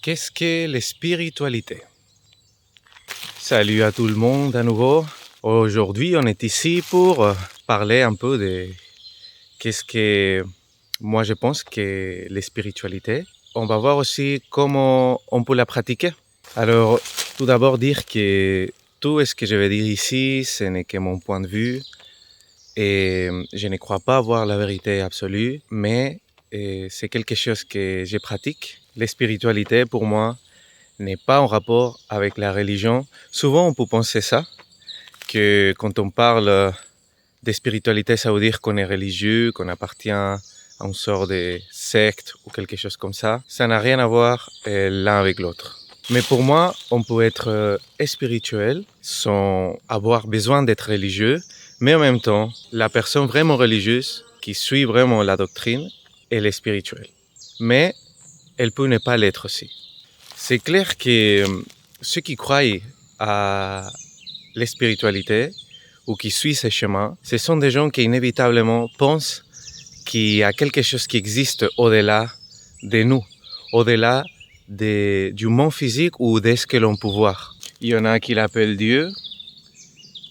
Qu'est-ce que la spiritualité? Salut à tout le monde à nouveau. Aujourd'hui, on est ici pour parler un peu de qu'est-ce que moi je pense que la spiritualité. On va voir aussi comment on peut la pratiquer. Alors, tout d'abord dire que tout ce que je vais dire ici, ce n'est que mon point de vue et je ne crois pas avoir la vérité absolue, mais c'est quelque chose que je pratique. La spiritualité, pour moi, n'est pas en rapport avec la religion. Souvent, on peut penser ça, que quand on parle de spiritualité, ça veut dire qu'on est religieux, qu'on appartient à une sorte de secte ou quelque chose comme ça. Ça n'a rien à voir l'un avec l'autre. Mais pour moi, on peut être spirituel sans avoir besoin d'être religieux, mais en même temps, la personne vraiment religieuse qui suit vraiment la doctrine, elle est spirituelle. Mais elle peut ne pas l'être aussi. C'est clair que ceux qui croient à la spiritualité ou qui suivent ce chemin, ce sont des gens qui inévitablement pensent qu'il y a quelque chose qui existe au-delà de nous, au-delà du monde physique ou de ce que l'on peut voir. Il y en a qui l'appellent Dieu,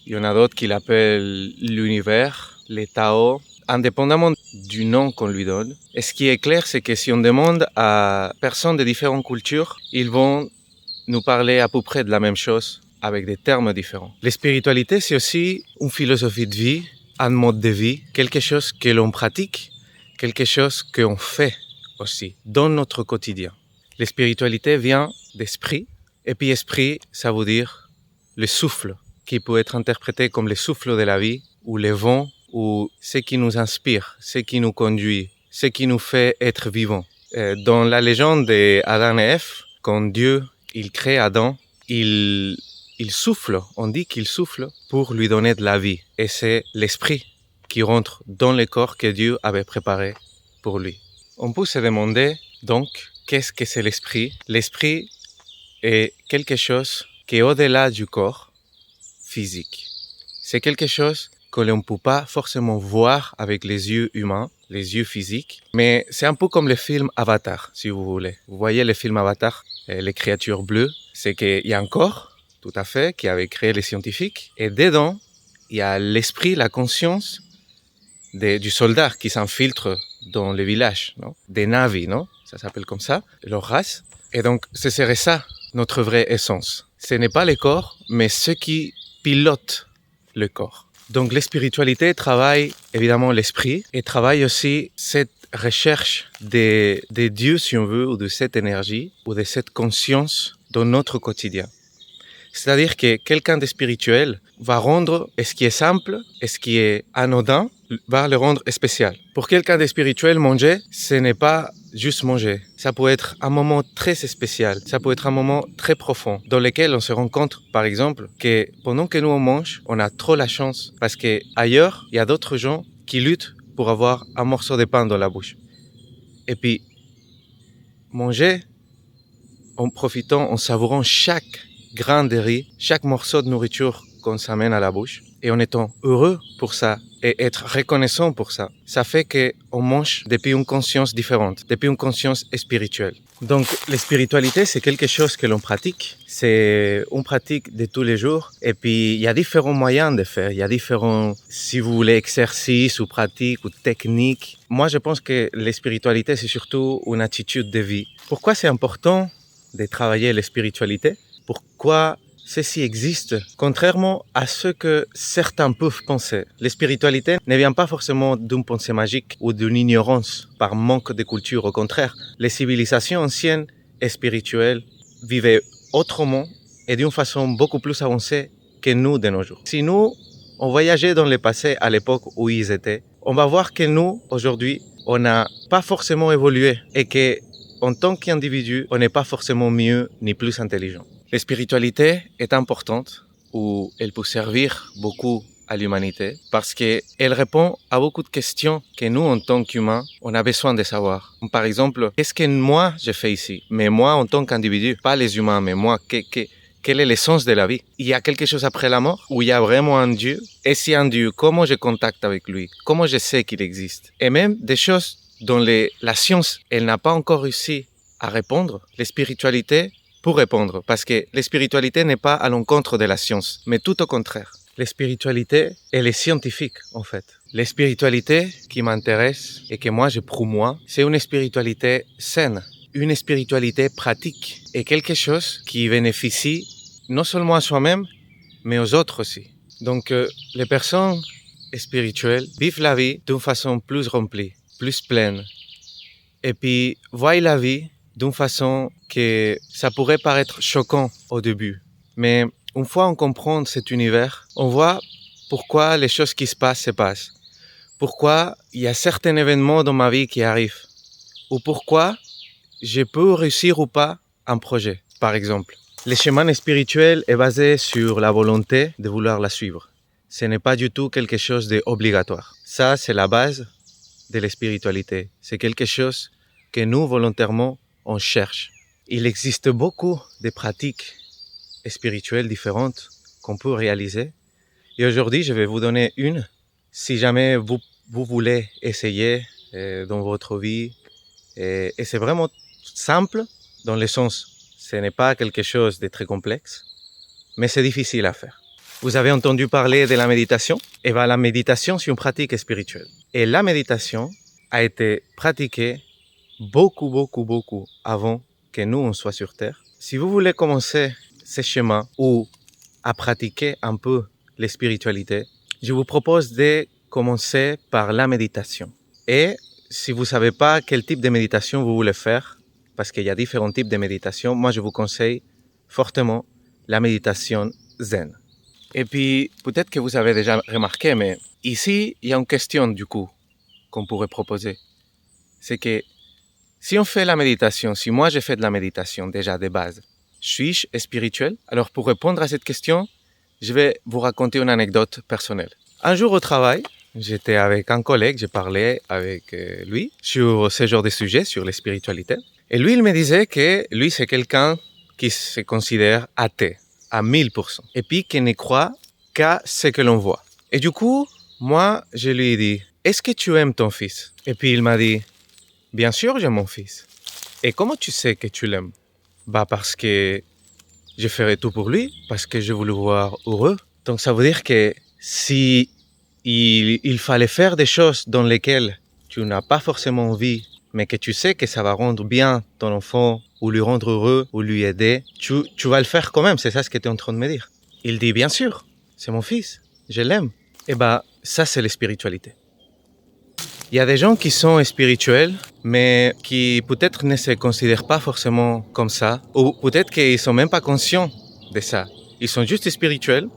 il y en a d'autres qui l'appellent l'univers, les Tao, indépendamment du nom qu'on lui donne. Et ce qui est clair, c'est que si on demande à personnes de différentes cultures, ils vont nous parler à peu près de la même chose avec des termes différents. La spiritualité, c'est aussi une philosophie de vie, un mode de vie, quelque chose que l'on pratique, quelque chose qu'on fait aussi dans notre quotidien. La spiritualité vient d'esprit, et puis esprit, ça veut dire le souffle, qui peut être interprété comme le souffle de la vie, ou le vent, ou ce qui nous inspire, ce qui nous conduit, ce qui nous fait être vivants. Dans la légende d'Adam et Ève, quand Dieu il crée Adam, il souffle, on dit qu'il souffle pour lui donner de la vie. Et c'est l'esprit qui rentre dans le corps que Dieu avait préparé pour lui. On peut se demander donc, qu'est-ce que c'est l'esprit? L'esprit est quelque chose qui est au-delà du corps physique. C'est quelque chose que l'on ne peut pas forcément voir avec les yeux humains, les yeux physiques, mais c'est un peu comme le film Avatar, si vous voulez. Vous voyez le film Avatar, les créatures bleues, c'est qu'il y a un corps, tout à fait, qui avait créé les scientifiques, et dedans, il y a l'esprit, la conscience du soldat qui s'infiltre dans le village, non? Des Na'vi, non? Ça s'appelle comme ça, leur race. Et donc, ce serait ça, notre vraie essence. Ce n'est pas le corps, mais ce qui pilote le corps. Donc, la spiritualité travaille évidemment l'esprit et travaille aussi cette recherche des dieux, si on veut, ou de cette énergie, ou de cette conscience dans notre quotidien. C'est-à-dire que quelqu'un de spirituel va rendre ce qui est simple et ce qui est anodin, va le rendre spécial. Pour quelqu'un de spirituel, manger, ce n'est pas juste manger. Ça peut être un moment très spécial, ça peut être un moment très profond, dans lequel on se rend compte, par exemple, que pendant que nous on mange, on a trop la chance, parce que ailleurs, il y a d'autres gens qui luttent pour avoir un morceau de pain dans la bouche. Et puis, manger en profitant, en savourant chaque grain de riz, chaque morceau de nourriture qu'on s'amène à la bouche, et en étant heureux pour ça, et être reconnaissant pour ça, ça fait qu'on mange depuis une conscience différente, depuis une conscience spirituelle. Donc, la spiritualité, c'est quelque chose que l'on pratique. C'est une pratique de tous les jours. Et puis, il y a différents moyens de faire. Il y a différents, si vous voulez, exercices ou pratiques ou techniques. Moi, je pense que la spiritualité, c'est surtout une attitude de vie. Pourquoi c'est important de travailler la spiritualité? Pourquoi ceci existe, contrairement à ce que certains peuvent penser. La spiritualité ne vient pas forcément d'une pensée magique ou d'une ignorance par manque de culture. Au contraire, les civilisations anciennes et spirituelles vivaient autrement et d'une façon beaucoup plus avancée que nous de nos jours. Si nous, on voyageait dans le passé à l'époque où ils étaient, on va voir que nous, aujourd'hui, on n'a pas forcément évolué et que en tant qu'individu, on n'est pas forcément mieux ni plus intelligent. La spiritualité est importante ou elle peut servir beaucoup à l'humanité parce qu'elle répond à beaucoup de questions que nous, en tant qu'humains, on a besoin de savoir. Par exemple, qu'est-ce que moi je fais ici? Mais moi, en tant qu'individu, pas les humains, mais moi, quelle est l'essence de la vie? Il y a quelque chose après la mort où il y a vraiment un Dieu? Et si un Dieu, comment je contacte avec lui? Comment je sais qu'il existe? Et même des choses dont la science, elle n'a pas encore réussi à répondre, la spiritualité pour répondre, parce que la spiritualité n'est pas à l'encontre de la science, mais tout au contraire. La spiritualité, elle est scientifique, en fait. La spiritualité qui m'intéresse et que moi je promouvois, c'est une spiritualité saine, une spiritualité pratique et quelque chose qui bénéficie non seulement à soi-même, mais aux autres aussi. Donc, les personnes spirituelles vivent la vie d'une façon plus remplie, plus pleine, et puis voient la vie d'une façon que ça pourrait paraître choquant au début. Mais une fois on comprend cet univers, on voit pourquoi les choses qui se passent. Pourquoi il y a certains événements dans ma vie qui arrivent. Ou pourquoi je peux réussir ou pas un projet, par exemple. Le chemin spirituel est basé sur la volonté de vouloir la suivre. Ce n'est pas du tout quelque chose d'obligatoire. Ça, c'est la base de la spiritualité. C'est quelque chose que nous, volontairement, on cherche. Il existe beaucoup de pratiques spirituelles différentes qu'on peut réaliser. Et aujourd'hui, je vais vous donner une. Si jamais vous voulez essayer dans votre vie, et c'est vraiment simple dans le sens, ce n'est pas quelque chose de très complexe, mais c'est difficile à faire. Vous avez entendu parler de la méditation? Et bien, la méditation, c'est une pratique spirituelle. Et la méditation a été pratiquée beaucoup avant que nous, on soit sur Terre. Si vous voulez commencer ce chemin ou à pratiquer un peu la spiritualité, je vous propose de commencer par la méditation. Et si vous ne savez pas quel type de méditation vous voulez faire, parce qu'il y a différents types de méditation, moi je vous conseille fortement la méditation zen. Et puis, peut-être que vous avez déjà remarqué, mais ici, il y a une question du coup qu'on pourrait proposer. C'est que si on fait la méditation, si moi j'ai fait de la méditation déjà de base, suis-je spirituel? Alors pour répondre à cette question, je vais vous raconter une anecdote personnelle. Un jour au travail, j'étais avec un collègue, j'ai parlé avec lui sur ce genre de sujet, sur la spiritualité. Et lui, il me disait que lui, c'est quelqu'un qui se considère athée à 1000%. Et puis qui ne croit qu'à ce que l'on voit. Et du coup, moi, je lui ai dit, est-ce que tu aimes ton fils? Et puis il m'a dit, bien sûr, j'aime mon fils. Et comment tu sais que tu l'aimes? Bah parce que je ferai tout pour lui, parce que je veux le voir heureux. Donc ça veut dire que si il fallait faire des choses dans lesquelles tu n'as pas forcément envie, mais que tu sais que ça va rendre bien ton enfant, ou lui rendre heureux, ou lui aider, tu vas le faire quand même, c'est ça ce que tu es en train de me dire. Il dit, bien sûr, c'est mon fils, je l'aime. Et bah, ça c'est la spiritualité. Il y a des gens qui sont spirituels, mais qui peut-être ne se considèrent pas forcément comme ça, ou peut-être qu'ils ne sont même pas conscients de ça. Ils sont juste spirituels,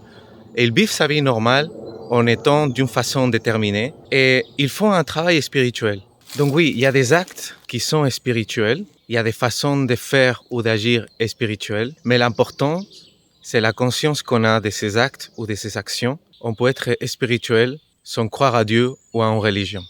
et ils vivent sa vie normale en étant d'une façon déterminée, et ils font un travail spirituel. Donc oui, il y a des actes qui sont spirituels, il y a des façons de faire ou d'agir spirituelles, mais l'important, c'est la conscience qu'on a de ces actes ou de ces actions. On peut être spirituel sans croire à Dieu ou à une religion.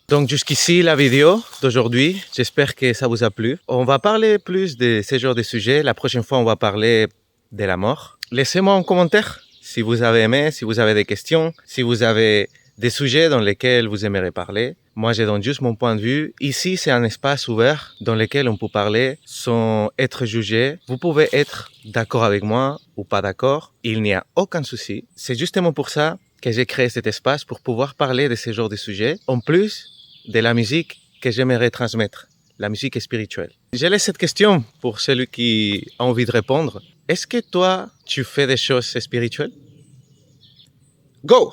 Donc jusqu'ici la vidéo d'aujourd'hui, j'espère que ça vous a plu. On va parler plus de ce genre de sujets. La prochaine fois, on va parler de la mort. Laissez-moi un commentaire si vous avez aimé, si vous avez des questions, si vous avez des sujets dans lesquels vous aimeriez parler. Moi, je donne juste mon point de vue. Ici, c'est un espace ouvert dans lequel on peut parler sans être jugé. Vous pouvez être d'accord avec moi ou pas d'accord. Il n'y a aucun souci. C'est justement pour ça que j'ai créé cet espace, pour pouvoir parler de ce genre de sujets. En plus de la musique que j'aimerais transmettre, la musique spirituelle. Je laisse cette question pour celui qui a envie de répondre. Est-ce que toi, tu fais des choses spirituelles? Go!